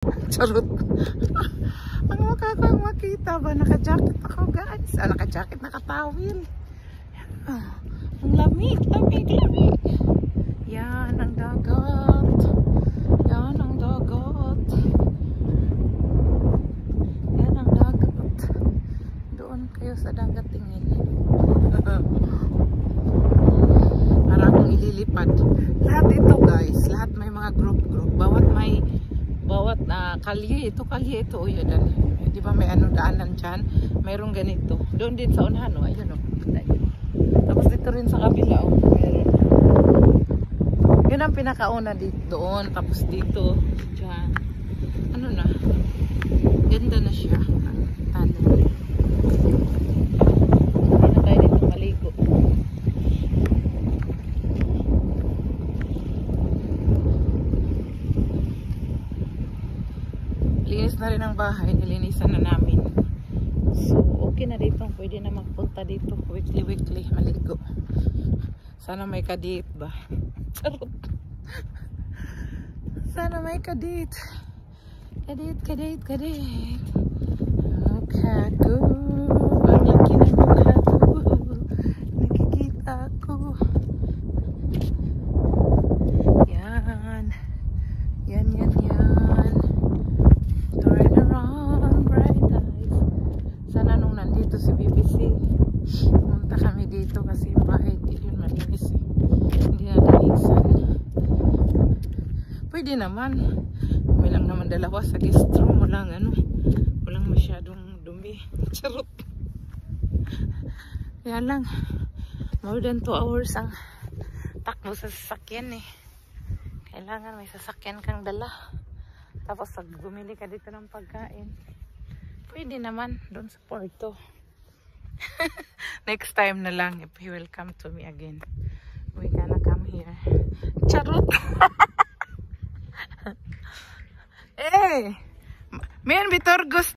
Charot. Ang mukha ko ang makita ba? Naka-jacket ako guys. Naka-jacket, naka-towel. Ang lamig, lamig, lamig. Yan ang dagat. Yan ang dagat. Yan ang dagat. Doon kayo sa dagat tingin. Para akong ililipad. Lahat ito guys. Lahat may mga group-group. Bawat kalye ito. O yun. Di ba may ano daanan dyan? Mayroong ganito. Doon din sa unahan. Ayun o. Tapos dito rin sa kabila. Meron. Yun ang pinakauna dito. Doon. Tapos dito. Dyan. Ano na. Ganda na siya. Ano. Hindi na tayo dito maligo. Linis na rin ang bahay, nilinisan na namin. So, okay na dito. Pwede na magpunta dito. Weekly, maligo. Sana may kadate ba? Charot. Sana may kadate. Kadate. Mukha ko. Ang laki ng mukha ko. Nakikita ko. Yan. Turn around, bright eyes. Sana nung nandito si BBC, pumunta kami dito kasi yung bahay yun malinis eh. Hindi na linisan. Pwede naman. Kami lang naman dalawa sa guest room. Walang masyadong dumi. Charot. Kaya lang, more than 2 hours ang takbo sa sasakyan eh. Kailangan may sasakyan kang dala. Tapos pag bumili ka dito ng pagkain, pwede naman doon sa Porto. Next time na lang if he will come to me again. We gonna come here. Charot! Eh! Mayan bitor gusto.